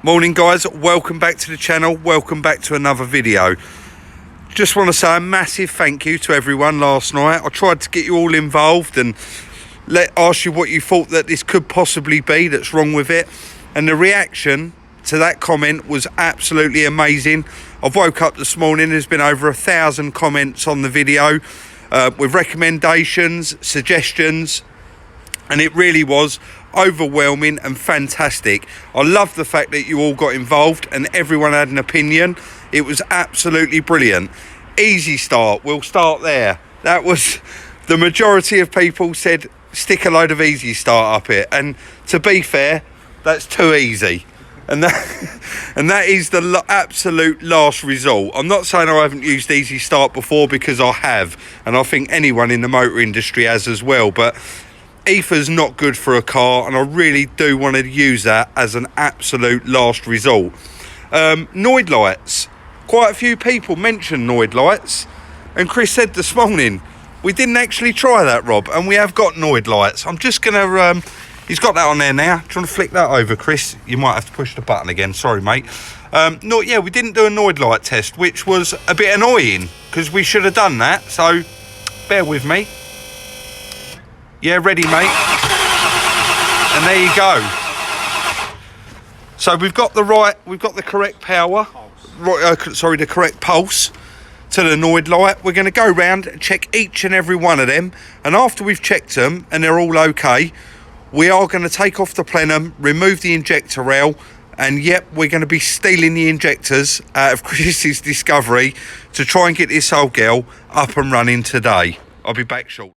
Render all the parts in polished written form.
Morning guys, welcome back to the channel, welcome back to another video. Just want to say a massive thank you to everyone last night. I tried to get you all involved and ask you what you thought that this could possibly be that's wrong with it, and the reaction to that comment was absolutely amazing. I've woke up this morning, there's been over 1,000 comments on the video with recommendations, suggestions, and it really was overwhelming and fantastic. I love the fact that you all got involved and everyone had an opinion. It was absolutely brilliant. Easy start, we'll start there. That was the majority of people said stick a load of easy start up it, and to be fair, that's too easy. And that is the absolute last result. I'm not saying I haven't used easy start before, because I have, and I think anyone in the motor industry has as well, but ether's not good for a car, and I really do want to use that as an absolute last resort. Noid lights, quite a few people mentioned Noid lights, and Chris said this morning we didn't actually try that, Rob, and we have got Noid lights. I'm just gonna he's got that on there now. Do you want to flick that over, Chris? You might have to push the button again, sorry mate. We didn't do a Noid light test, which was a bit annoying because we should have done that, so bear with me. Yeah, ready, mate. And there you go. So we've got the correct power, the correct pulse to the Noid light. We're going to go round and check each and every one of them, and after we've checked them and they're all okay, we are going to take off the plenum, remove the injector rail, and yep, we're going to be stealing the injectors out of Chris's Discovery to try and get this old girl up and running today. I'll be back shortly.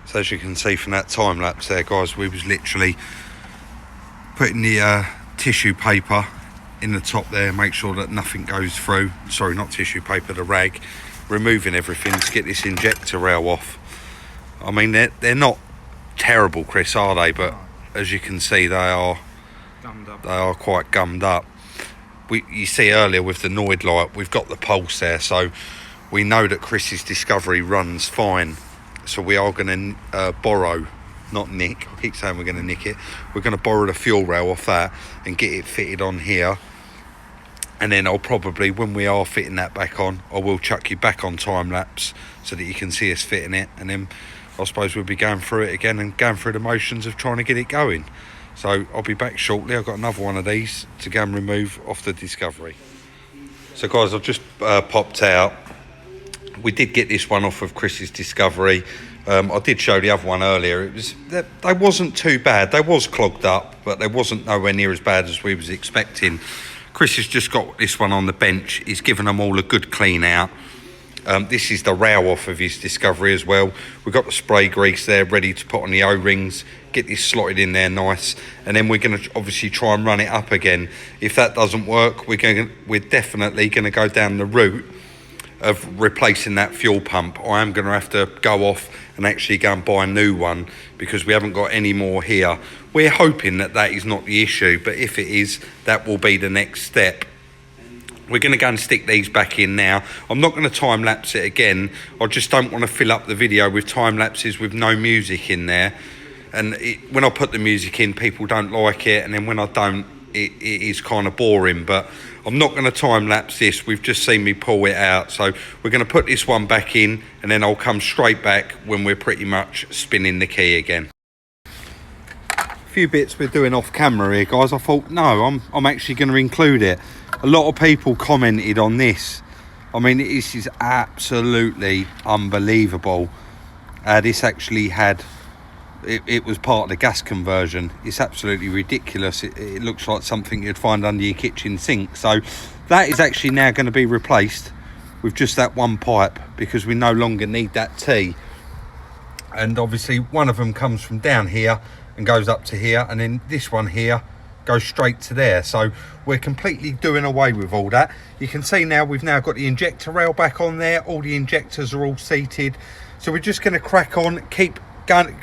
So as you can see from that time lapse there, guys, we was literally putting the tissue paper in the top there, make sure that nothing goes through. Sorry, not tissue paper, the rag. Removing everything to get this injector rail off. I mean, they're not terrible, Chris, are they? But as you can see, they are quite gummed up. You see earlier with the Noid light, we've got the pulse there, so we know that Chris's Discovery runs fine. So we are going to borrow, not nick, I keep saying we're going to nick it, we're going to borrow the fuel rail off that and get it fitted on here, and then I'll probably, when we are fitting that back on, I will chuck you back on time lapse so that you can see us fitting it, and then I suppose we'll be going through it again and going through the motions of trying to get it going. So I'll be back shortly. I've got another one of these to go and remove off the Discovery. So guys, I've just popped out. We did get this one off of Chris's Discovery. I did show the other one earlier. They wasn't too bad. They was clogged up, but they wasn't nowhere near as bad as we was expecting. Chris has just got this one on the bench. He's given them all a good clean out. This is the rail off of his Discovery as well. We've got the spray grease there ready to put on the O-rings, get this slotted in there nice, and then we're going to obviously try and run it up again. If that doesn't work, we're definitely going to go down the route of replacing that fuel pump. I am going to have to go off and actually go and buy a new one because we haven't got any more here. We're hoping that that is not the issue, but if it is, that will be the next step. We're going to go and stick these back in now. I'm not going to time lapse it again. I just don't want to fill up the video with time lapses with no music in there. And when I put the music in, people don't like it, and then when I don't, it is kind of boring. But I'm not going to time lapse this. We've just seen me pull it out, so we're going to put this one back in, and then I'll come straight back when we're pretty much spinning the key again. A few bits we're doing off camera here, guys. I thought, no, I'm actually going to include it. A lot of people commented on this. I mean, this is absolutely unbelievable. This actually had, it was part of the gas conversion. It's absolutely ridiculous. It looks like something you'd find under your kitchen sink. So that is actually now going to be replaced with just that one pipe, because we no longer need that T. And obviously one of them comes from down here and goes up to here, and then this one here goes straight to there. So we're completely doing away with all that. You can see now we've now got the injector rail back on there. All the injectors are all seated. So we're just going to crack on, keep going,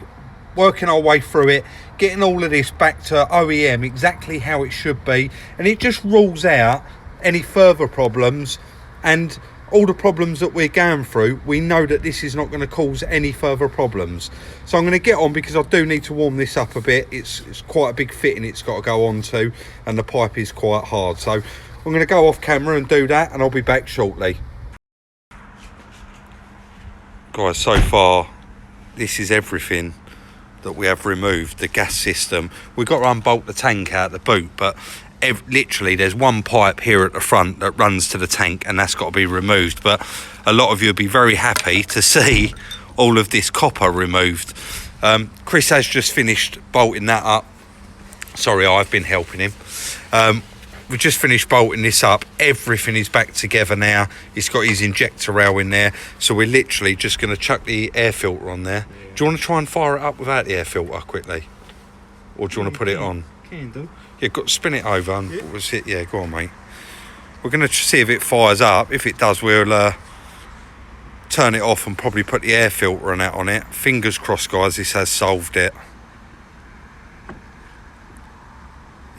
working our way through it, getting all of this back to OEM exactly how it should be, and it just rules out any further problems. And all the problems that we're going through, we know that this is not going to cause any further problems. So I'm going to get on, because I do need to warm this up a bit. It's quite a big fitting it's got to go on to, and the pipe is quite hard. So I'm going to go off camera and do that, and I'll be back shortly. Guys, so far this is everything that we have removed. The gas system, we've got to unbolt the tank out the boot, but literally there's one pipe here at the front that runs to the tank, and that's got to be removed. But a lot of you will be very happy to see all of this copper removed. Chris has just finished bolting that up. Sorry, I've been helping him. We've just finished bolting this up. Everything is back together now. He's got his injector rail in there, so we're literally just going to chuck the air filter on there. Do you want to try and fire it up without the air filter quickly, or do you want to put it on? Can do. Yeah, spin it over. And what was it? Yeah, go on, mate. We're going to see if it fires up. If it does, we'll turn it off and probably put the air filter and that on it. Fingers crossed, guys, this has solved it.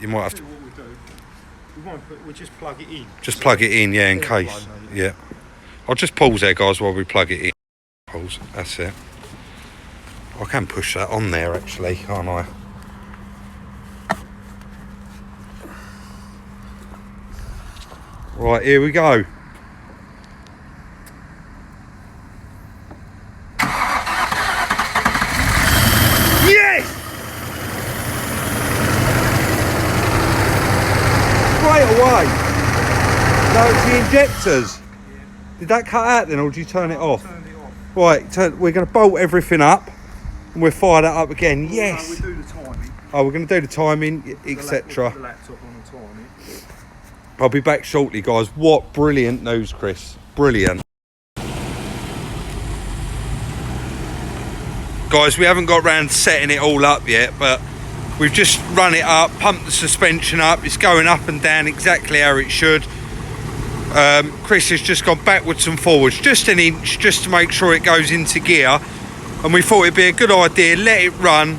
You might have to... What we do, we'll just plug it in. Just plug it in, yeah, in case. Yeah. I'll just pause there, guys, while we plug it in. Pause, that's it. I can push that on there, actually, can't I? Right, here we go. Yes! Straight away. No, it's the injectors. Did that cut out then, or did you turn it off? Turned it off. Right, we're going to bolt everything up, and we'll fire that up again. Yes. No, we do the timing. Oh, we're going to do the timing, etc. The laptop on the timing. I'll be back shortly, guys. What brilliant news, Chris. Brilliant. Guys, we haven't got around setting it all up yet, but we've just run it up, pumped the suspension up. It's going up and down exactly how it should. Chris has just gone backwards and forwards, just an inch, just to make sure it goes into gear. And we thought it'd be a good idea, let it run.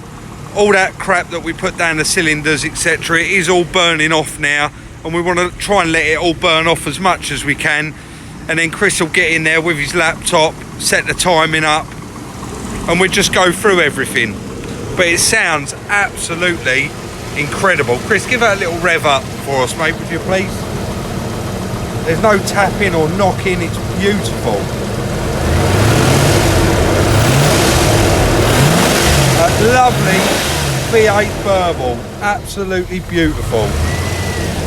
All that crap that we put down the cylinders, etc., it is all burning off now. And we want to try and let it all burn off as much as we can, and then Chris will get in there with his laptop, set the timing up, and we'll just go through everything. But it sounds absolutely incredible. Chris, give that a little rev up for us, mate, would you please? There's no tapping or knocking, it's beautiful. Lovely V8 Burble, absolutely beautiful.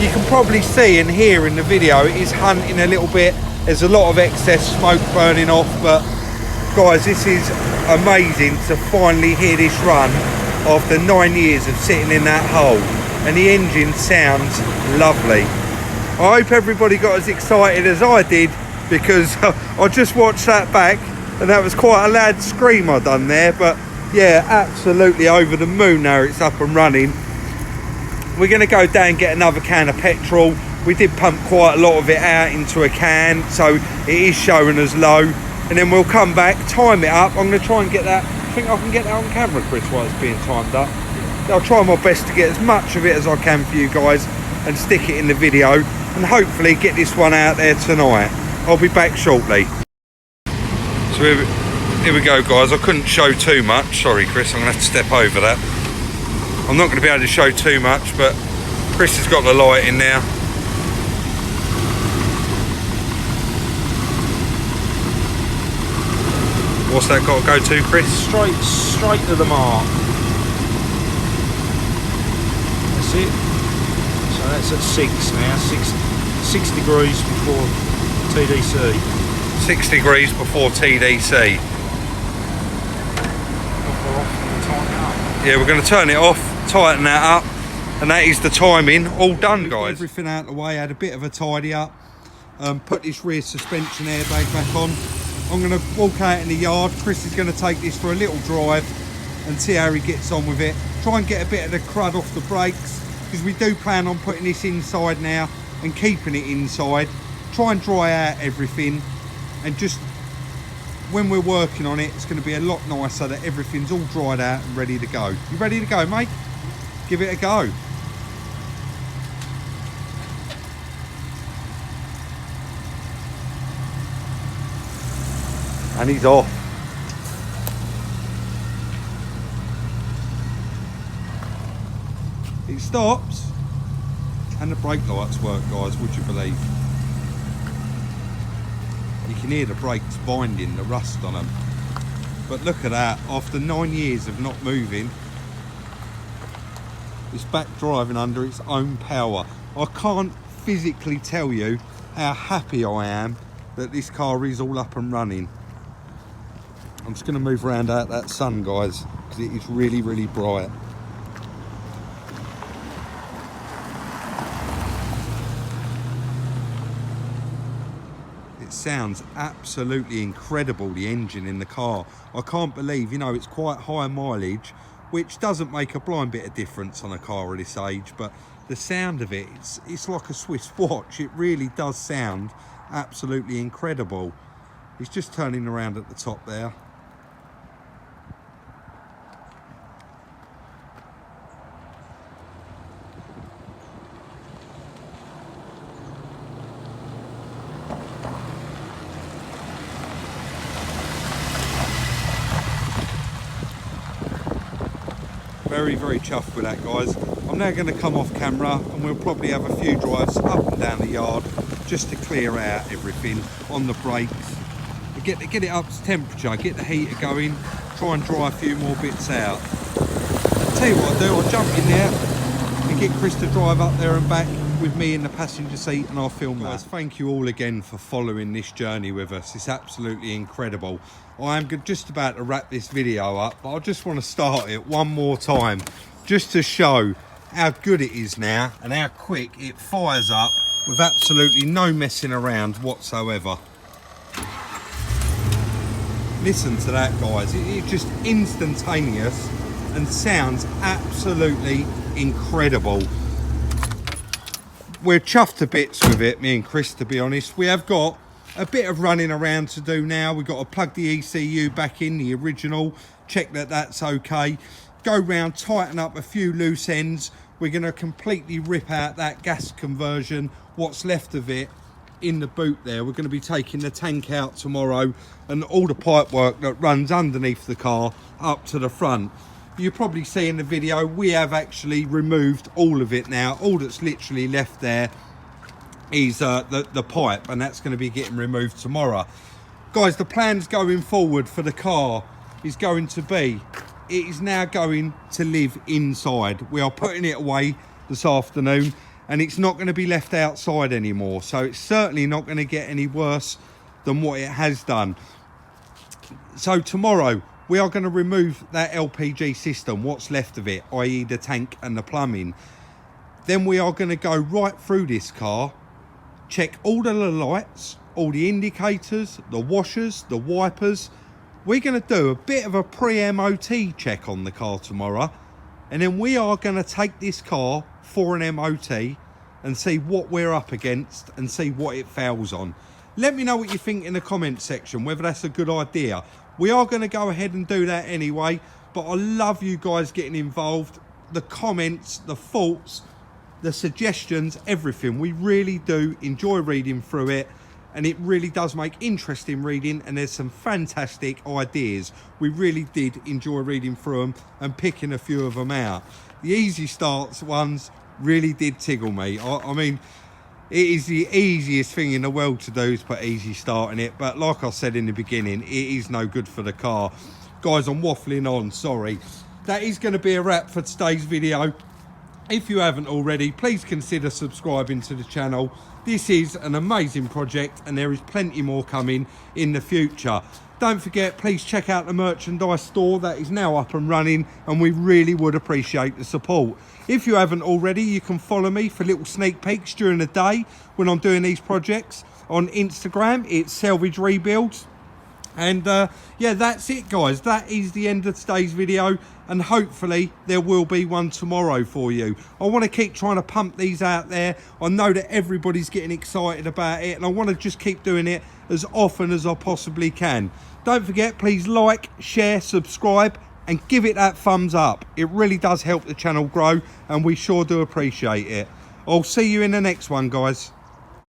You can probably see and hear in the video it is hunting a little bit. There's a lot of excess smoke burning off, but guys, this is amazing to finally hear this run after 9 years of sitting in that hole, and the engine sounds lovely. I hope everybody got as excited as I did, because I just watched that back and that was quite a loud scream I done there. But yeah, absolutely over the moon now it's up and running. We're going to go down and get another can of petrol. We did pump quite a lot of it out into a can, so it is showing us low. And then we'll come back, time it up. I'm going to try and get that. I think I can get that on camera, Chris, while it's being timed up. I'll try my best to get as much of it as I can for you guys and stick it in the video, and hopefully get this one out there tonight. I'll be back shortly. So here we go, guys. I couldn't show too much. Sorry, Chris, I'm going to have to step over that. I'm not going to be able to show too much, but Chris has got the light in now. What's that got to go to, Chris? Straight to the mark. That's it. So that's at 6 now. 6 degrees before TDC. 6 degrees before TDC. Yeah, we're going to turn it off, tighten that up, and that is the timing. All done, guys. Everything out of the way, had a bit of a tidy up. Put this rear suspension airbag back on. I'm going to walk out in the yard. Chris is going to take this for a little drive and see how he gets on with it. Try and get a bit of the crud off the brakes, because we do plan on putting this inside now and keeping it inside. Try and dry out everything, and just when we're working on it, it's going to be a lot nicer that everything's all dried out and ready to go. You ready to go, mate? Give it a go. And he's off. It stops, and the brake lights work, guys, would you believe? You can hear the brakes binding, the rust on them. But look at that, after 9 years of not moving, it's back driving under its own power. I can't physically tell you how happy I am that this car is all up and running. I'm just going to move around out that sun, guys, because it is really, really bright. It sounds absolutely incredible, the engine in the car. I can't believe, you know, it's quite high mileage, which doesn't make a blind bit of difference on a car of this age, but the sound of it, it's like a Swiss watch. It really does sound absolutely incredible. It's just turning around at the top there. Very, very chuffed with that, guys. I'm now going to come off camera and we'll probably have a few drives up and down the yard just to clear out everything on the brakes. Get it up to temperature, get the heater going, try and dry a few more bits out. I'll tell you what I'll do, I'll jump in there and get Chris to drive up there and back with me in the passenger seat, and I'll film that. Guys, thank you all again for following this journey with us. It's absolutely incredible. I am just about to wrap this video up, but I just want to start it one more time just to show how good it is now and how quick it fires up with absolutely no messing around whatsoever. Listen to that, guys. It's just instantaneous and sounds absolutely incredible. We're chuffed to bits with it, me and Chris, to be honest. We have got a bit of running around to do now. We've got to plug the ECU back in, the original, check that that's okay. Go round, tighten up a few loose ends. We're going to completely rip out that gas conversion, what's left of it in the boot there. We're going to be taking the tank out tomorrow and all the pipe work that runs underneath the car up to the front. You probably see in the video, we have actually removed all of it now. All that's literally left there is the pipe, and that's going to be getting removed tomorrow. Guys, the plans going forward for the car is going to be, it is now going to live inside. We are putting it away this afternoon, and it's not going to be left outside anymore. So it's certainly not going to get any worse than what it has done. So tomorrow we are going to remove that LPG system, what's left of it, i.e. the tank and the plumbing. Then we are going to go right through this car, check all of the lights, all the indicators, the washers, the wipers. We're going to do a bit of a pre-MOT check on the car tomorrow, and then we are going to take this car for an MOT and see what we're up against and see what it fails on. Let me know what you think in the comment section, whether that's a good idea. We are going to go ahead and do that anyway, but I love you guys getting involved. The comments, the thoughts, the suggestions, everything. We really do enjoy reading through it, and it really does make interesting reading, and there's some fantastic ideas. We really did enjoy reading through them and picking a few of them out. The easy starts ones really did tickle me. I mean, it is the easiest thing in the world to do is put easy start in it, but like I said in the beginning, it is no good for the car. Guys, I'm waffling on, sorry. That is going to be a wrap for today's video. If you haven't already, please consider subscribing to the channel. This is an amazing project, and there is plenty more coming in the future. Don't forget, please check out the merchandise store that is now up and running, and we really would appreciate the support. If you haven't already, you can follow me for little sneak peeks during the day when I'm doing these projects. On Instagram, it's Salvage Rebuilds. And yeah, that's it, guys. That is the end of today's video, and hopefully there will be one tomorrow for you. I want to keep trying to pump these out there. I know that everybody's getting excited about it, and I want to just keep doing it as often as I possibly can. Don't forget, please like, share, subscribe, and give it that thumbs up. It really does help the channel grow, and we sure do appreciate it. I'll see you in the next one, guys.